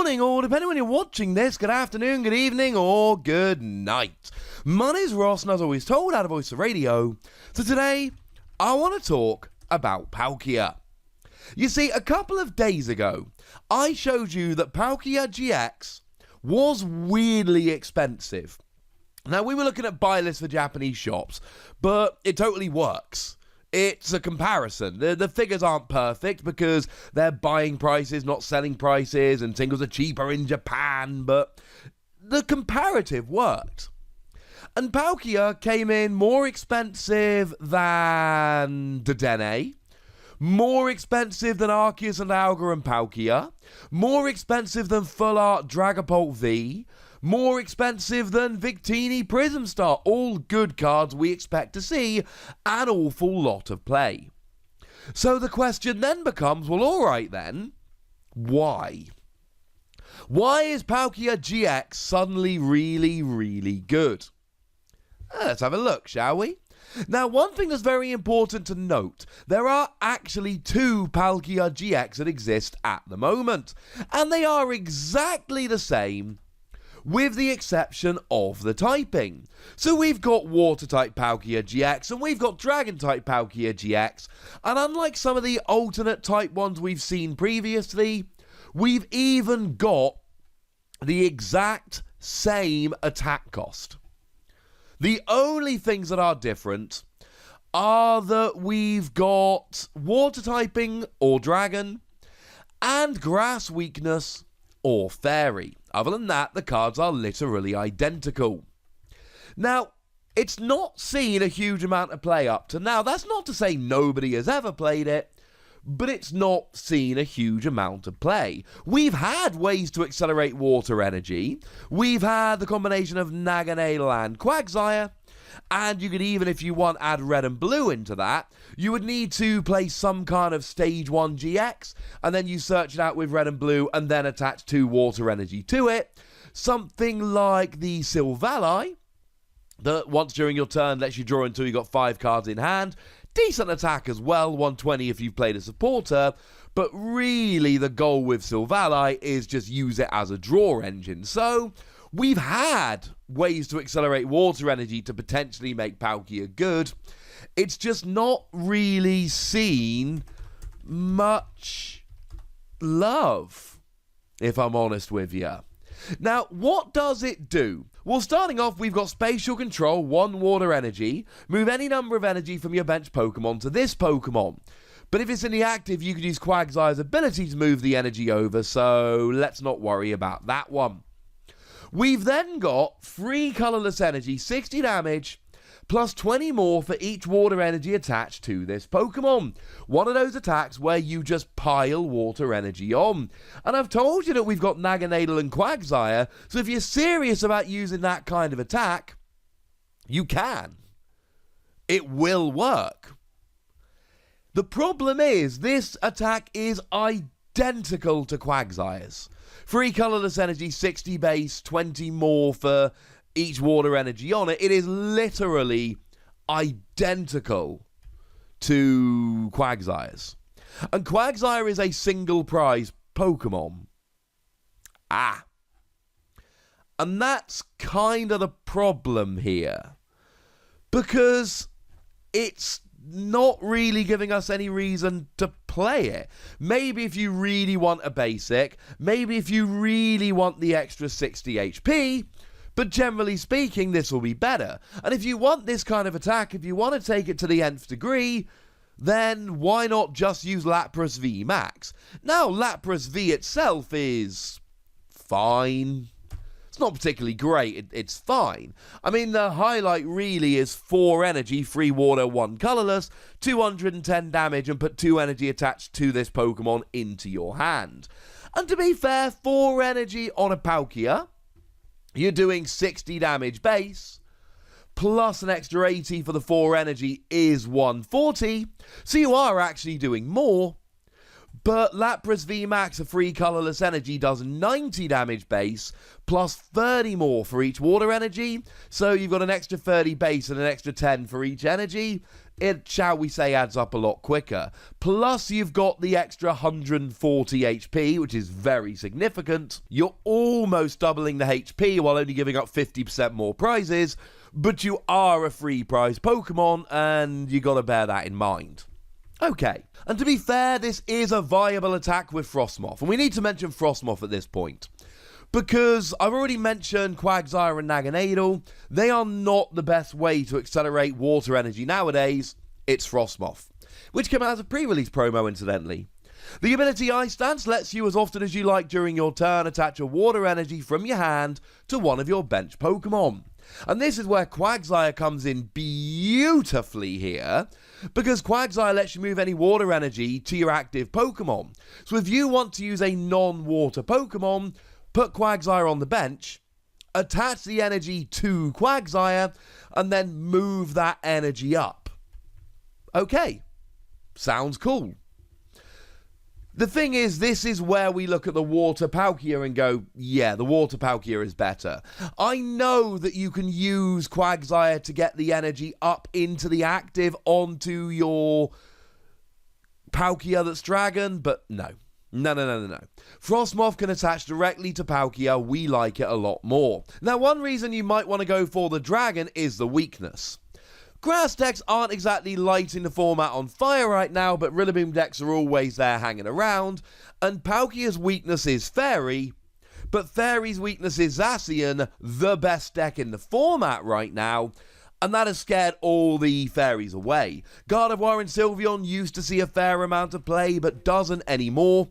morning, or depending when you're watching this, good afternoon, good evening, or good night. My name's Ross, and as always told, out of Voice of Radio. So today, I want to talk about Palkia. You see, a couple of days ago, I showed you that Palkia GX was weirdly expensive. Now, we were looking at buy lists for Japanese shops, but it totally works. It's a comparison. The figures aren't perfect because they're buying prices, not selling prices, and singles are cheaper in Japan, but the comparative worked. And Palkia came in more expensive than Dedenne, more expensive than Arceus and Alga and Palkia, more expensive than Full Art Dragapult V, more expensive than Victini Prism Star. All good cards we expect to see an awful lot of play. So the question then becomes, well, alright then, why? Why is Palkia GX suddenly really, really good? Let's have a look, shall we? Now, one thing that's very important to note, there are actually two Palkia GX that exist at the moment, and they are exactly the same, with the exception of the typing. So we've got Water-type Palkia GX, and we've got Dragon-type Palkia GX, and unlike some of the alternate-type ones we've seen previously, we've even got the exact same attack cost. The only things that are different are that we've got Water typing or Dragon, and Grass weakness or Fairy. Other than that, the cards are literally identical. Now, it's not seen a huge amount of play up to now. That's not to say nobody has ever played it, but it's not seen a huge amount of play. We've had ways to accelerate water energy. We've had the combination of Naganadel and Quagsire, and you could even, if you want, add red and blue into that. You would need to play some kind of stage 1 GX, and then you search it out with red and blue, and then attach 2 water energy to it. Something like the Silvally, that once during your turn lets you draw until you've got 5 cards in hand. Decent attack as well, 120 if you've played a supporter, but really the goal with Silvally is just use it as a draw engine. So we've had ways to accelerate water energy to potentially make Palkia good. It's just not really seen much love, if I'm honest with you. Now, what does it do? Well, starting off, we've got Spatial Control, 1 water energy. Move any number of energy from your bench Pokemon to this Pokemon. But if it's in the active, you could use Quagsire's ability to move the energy over, so let's not worry about that one. We've then got free colorless energy, 60 damage, plus 20 more for each water energy attached to this Pokemon. One of those attacks where you just pile water energy on. And I've told you that we've got Naganadel and Quagsire, so if you're serious about using that kind of attack, you can. It will work. The problem is, this attack is identical to Quagsire's. Free colorless energy, 60 base, 20 more for each water energy on it. It is literally identical to Quagsire's. And Quagsire is a single prize Pokemon. And that's kind of the problem here. Because it's not really giving us any reason to play it. Maybe if you really want a basic, maybe if you really want the extra 60 HP, but generally speaking, this will be better. And if you want this kind of attack, if you want to take it to the nth degree, then why not just use Lapras V Max? Now, Lapras V itself is fine. It's not particularly great, it's fine. I mean, the highlight really is 4 energy, 3 water, 1 colorless, 210 damage, and put 2 energy attached to this Pokemon into your hand. And to be fair, 4 energy on a Palkia, you're doing 60 damage base, plus an extra 80 for the 4 energy is 140, so you are actually doing more. But Lapras VMAX, a free colorless energy, does 90 damage base, plus 30 more for each water energy. So you've got an extra 30 base and an extra 10 for each energy. it, shall we say, adds up a lot quicker. Plus, you've got the extra 140 HP, which is very significant. You're almost doubling the HP while only giving up 50% more prizes, but you are a free prize Pokemon, and you gotta bear that in mind. Okay, and to be fair, this is a viable attack with Frosmoth, and we need to mention Frosmoth at this point. Because I've already mentioned Quagsire and Naganadel, they are not the best way to accelerate water energy nowadays. It's Frosmoth, which came out as a pre-release promo, incidentally. The ability Ice Dance lets you, as often as you like during your turn, attach a water energy from your hand to one of your bench Pokemon. And this is where Quagsire comes in beautifully here, because Quagsire lets you move any water energy to your active Pokemon. So if you want to use a non-water Pokemon, put Quagsire on the bench, attach the energy to Quagsire, and then move that energy up. Okay, sounds cool. The thing is, this is where we look at the Water Palkia and go, yeah, the Water Palkia is better. I know that you can use Quagsire to get the energy up into the active onto your Palkia that's Dragon, but no. No. Frosmoth can attach directly to Palkia. We like it a lot more. Now, one reason you might want to go for the Dragon is the weakness. Grass decks aren't exactly lighting the format on fire right now, but Rillaboom decks are always there hanging around, and Palkia's weakness is Fairy, but Fairy's weakness is Zacian, the best deck in the format right now, and that has scared all the fairies away. Gardevoir and Sylveon used to see a fair amount of play, but doesn't anymore,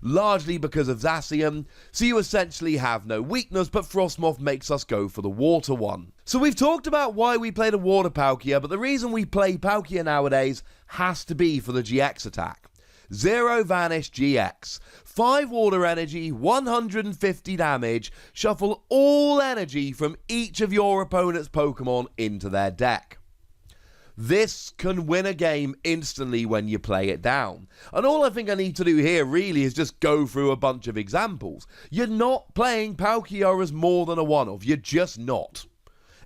largely because of Zacian, so you essentially have no weakness, but Frosmoth makes us go for the water one. So we've talked about why we play the water Palkia, but the reason we play Palkia nowadays has to be for the GX attack. Zero Vanish GX. 5 water energy, 150 damage, shuffle all energy from each of your opponent's Pokemon into their deck. This can win a game instantly when you play it down. And all I think I need to do here really is just go through a bunch of examples. You're not playing Palkia as more than a one-of. You're just not.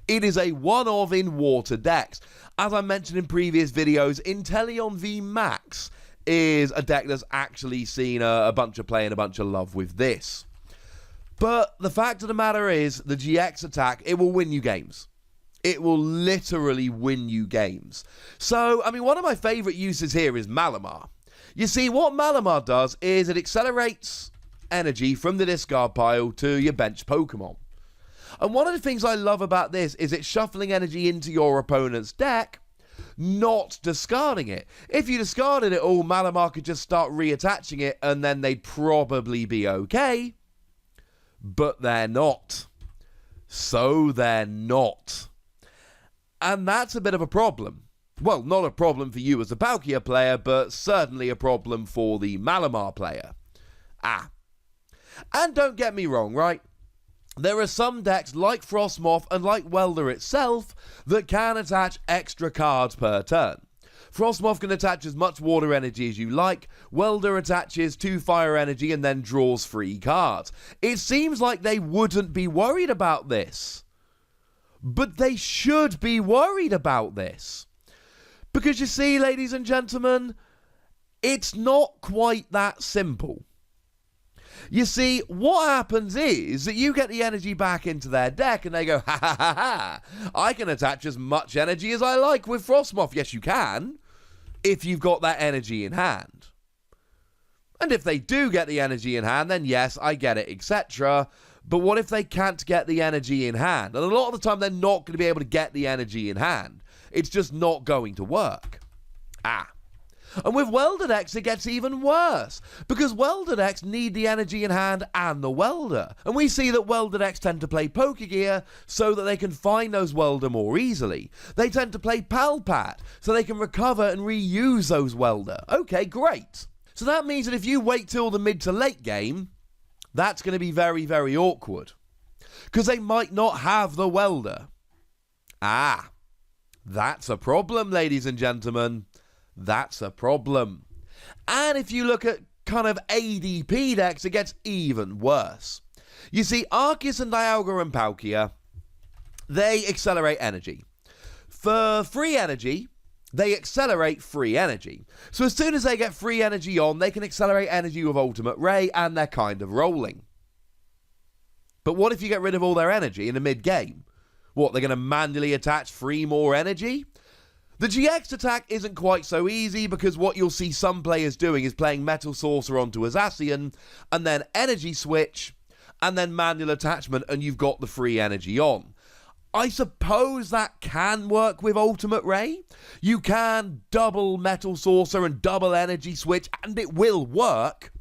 It is a one-of in water decks. As I mentioned in previous videos, Inteleon V Max is a deck that's actually seen a bunch of play and a bunch of love with this. But the fact of the matter is, the GX attack, it will win you games. It will literally win you games. So, I mean, one of my favourite uses here is Malamar. You see, what Malamar does is it accelerates energy from the discard pile to your bench Pokemon. And one of the things I love about this is it's shuffling energy into your opponent's deck, not discarding it. If you discarded it all, Malamar could just start reattaching it and then they'd probably be okay. But they're not. So they're not. And that's a bit of a problem. Well, not a problem for you as a Palkia player, but certainly a problem for the Malamar player. And don't get me wrong, right? There are some decks like Frosmoth and like Welder itself that can attach extra cards per turn. Frosmoth can attach as much water energy as you like. Welder attaches 2 fire energy and then draws 3 cards. It seems like they wouldn't be worried about this. But they should be worried about this. Because you see, ladies and gentlemen, it's not quite that simple. You see, what happens is that you get the energy back into their deck and they go, ha, I can attach as much energy as I like with Frosmoth. Yes, you can, if you've got that energy in hand. And if they do get the energy in hand, then yes, I get it, etc. But what if they can't get the energy in hand? And a lot of the time, they're not going to be able to get the energy in hand. It's just not going to work. And with Welder decks, it gets even worse, because Welder decks need the energy in hand and the Welder. And we see that Welder decks tend to play Pokegear so that they can find those Welder more easily. They tend to play Palpat so they can recover and reuse those Welder. Okay, great. So that means that if you wait till the mid to late game, that's going to be very, very awkward, because they might not have the Welder. That's a problem, ladies and gentlemen. That's a problem. And if you look at kind of ADP decks, it gets even worse. You see, Arceus and Dialga and Palkia, they accelerate energy. For free energy, they accelerate free energy. So as soon as they get free energy on, they can accelerate energy with Ultimate Ray, and they're kind of rolling. But what if you get rid of all their energy in the mid-game? What, they're going to manually attach free more energy? The GX attack isn't quite so easy, because what you'll see some players doing is playing Metal Sorcerer onto a Zacian, and then energy switch, and then manual attachment, and you've got the free energy on. I suppose that can work with Ultimate Ray. You can double Metal Sorcerer and double energy switch, and it will work.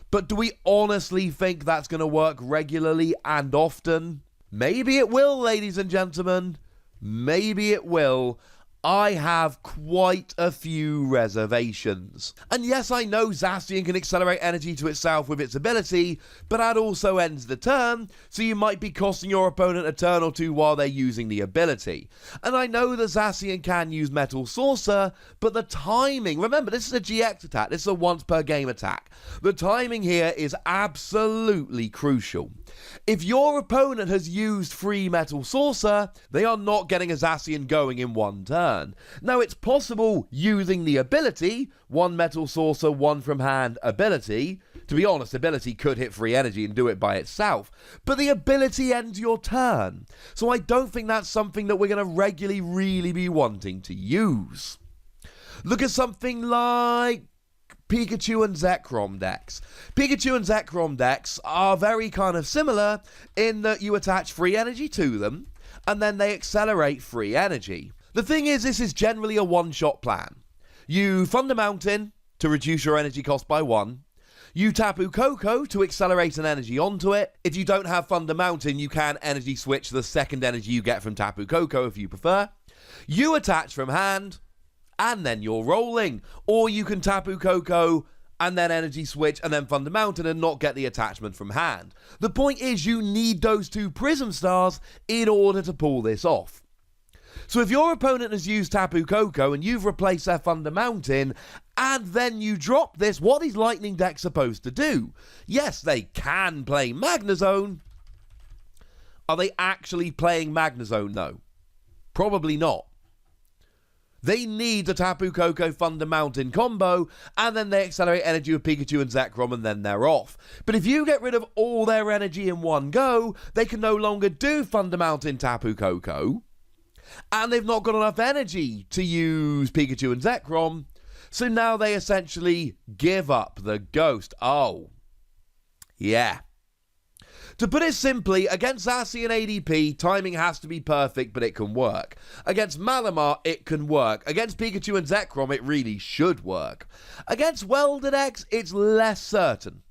But do we honestly think that's going to work regularly and often? Maybe it will, ladies and gentlemen. Maybe it will. I have quite a few reservations. And yes, I know Zacian can accelerate energy to itself with its ability, but that also ends the turn, so you might be costing your opponent a turn or two while they're using the ability. And I know that Zacian can use Metal Saucer, but the timing, remember, this is a GX attack, this is a once per game attack. The timing here is absolutely crucial. If your opponent has used free Metal Saucer, they are not getting a Zacian going in one turn. Now, it's possible using the ability, one Metal Saucer, one from hand ability. To be honest, ability could hit free energy and do it by itself, but the ability ends your turn. So I don't think that's something that we're going to regularly really be wanting to use. Look at something like Pikachu and Zekrom decks. Pikachu and Zekrom decks are very kind of similar in that you attach free energy to them, and then they accelerate free energy. The thing is, this is generally a one-shot plan. You Fund a Mountain to reduce your energy cost by 1. You Tapu Koko to accelerate an energy onto it. If you don't have Fund a Mountain, you can energy switch the second energy you get from Tapu Koko if you prefer. You attach from hand, and then you're rolling. Or you can Tapu Koko and then energy switch and then Fund a Mountain and not get the attachment from hand. The point is, you need those 2 Prism Stars in order to pull this off. So if your opponent has used Tapu Koko and you've replaced their Fund a Mountain, and then you drop this, what is Lightning Deck supposed to do? Yes, they can play Magnezone. Are they actually playing Magnezone, though? Probably not. They need the Tapu Koko Fund a Mountain combo, and then they accelerate energy with Pikachu and Zekrom, and then they're off. But if you get rid of all their energy in one go, they can no longer do Fund a Mountain Tapu Koko, and they've not got enough energy to use Pikachu and Zekrom, so now they essentially give up the ghost. Oh, yeah. To put it simply, against Zacian ADP, timing has to be perfect, but it can work. Against Malamar, it can work. Against Pikachu and Zekrom, it really should work. Against Welded X, it's less certain.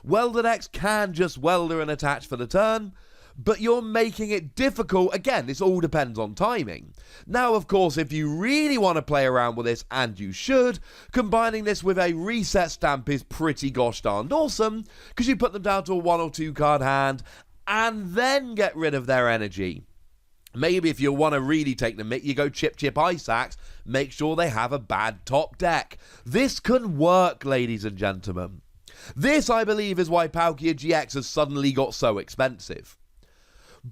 Welded X can just Welder and attach for the turn, but you're making it difficult. Again, this all depends on timing. Now, of course, if you really want to play around with this, and you should, combining this with a reset stamp is pretty gosh darned awesome, because you put them down to a 1 or 2 card hand, and then get rid of their energy. Maybe if you want to really take the mick, you go Chip Chip Ice Axe, make sure they have a bad top deck. This can work, ladies and gentlemen. This, I believe, is why Palkia GX has suddenly got so expensive.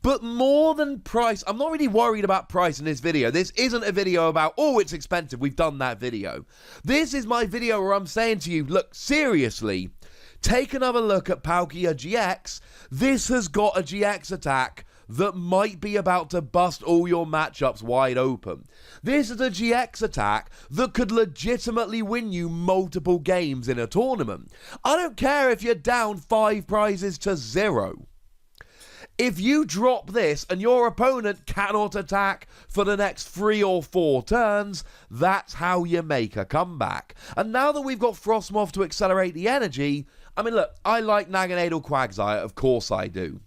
But more than price, I'm not really worried about price in this video. This isn't a video about, oh, it's expensive, we've done that video. This is my video where I'm saying to you, look, seriously, take another look at Palkia GX. This has got a GX attack that might be about to bust all your matchups wide open. This is a GX attack that could legitimately win you multiple games in a tournament. I don't care if you're down 5 prizes to 0. If you drop this and your opponent cannot attack for the next 3 or 4 turns, that's how you make a comeback. And now that we've got Frosmoth to accelerate the energy, I mean, look, I like Naganadel Quagsire, of course I do.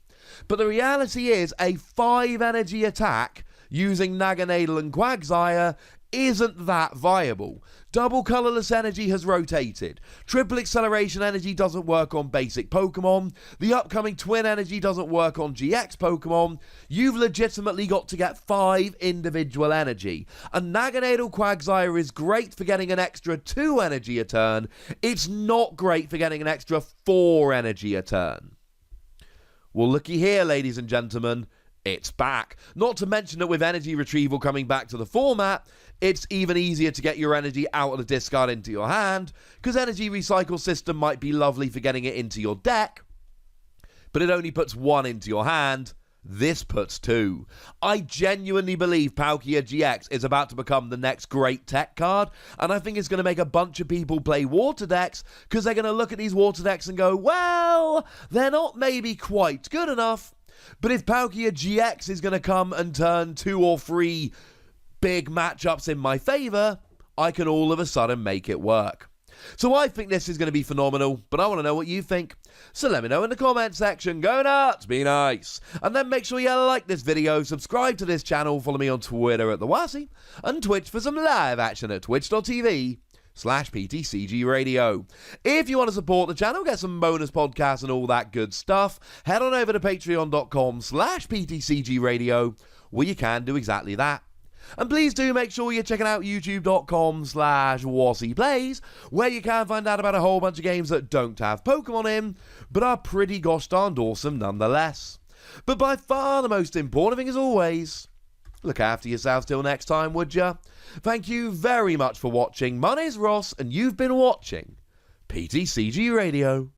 But the reality is, a 5 energy attack using Naganadel and Quagsire isn't that viable. Double colorless energy has rotated. Triple acceleration energy doesn't work on basic Pokemon. The upcoming twin energy doesn't work on GX Pokemon. You've legitimately got to get 5 individual energy. And Naganadel Quagsire is great for getting an extra 2 energy a turn. It's not great for getting an extra 4 energy a turn. Well, looky here, ladies and gentlemen. it's back. Not to mention that with energy retrieval coming back to the format, it's even easier to get your energy out of the discard into your hand, because energy recycle system might be lovely for getting it into your deck, but it only puts 1 into your hand. This puts 2. I genuinely believe Palkia GX is about to become the next great tech card, and I think it's going to make a bunch of people play water decks, because they're going to look at these water decks and go, well, they're not maybe quite good enough, but if Palkia GX is going to come and turn 2 or 3 big matchups in my favour, I can all of a sudden make it work. So I think this is going to be phenomenal, but I want to know what you think. So let me know in the comment section. Go nuts, be nice. And then make sure you like this video, subscribe to this channel, follow me on Twitter at TheWassy, and Twitch for some live action at twitch.tv/PTCGRadio. If you want to support the channel, get some bonus podcasts and all that good stuff, head on over to patreon.com/PTCGRadio, where you can do exactly that. And please do make sure you're checking out youtube.com/WassyPlays, where you can find out about a whole bunch of games that don't have Pokemon in, but are pretty gosh darned awesome nonetheless. But by far the most important thing, as always, look after yourselves till next time, would ya? Thank you very much for watching. My name's Ross, and you've been watching PTCG Radio.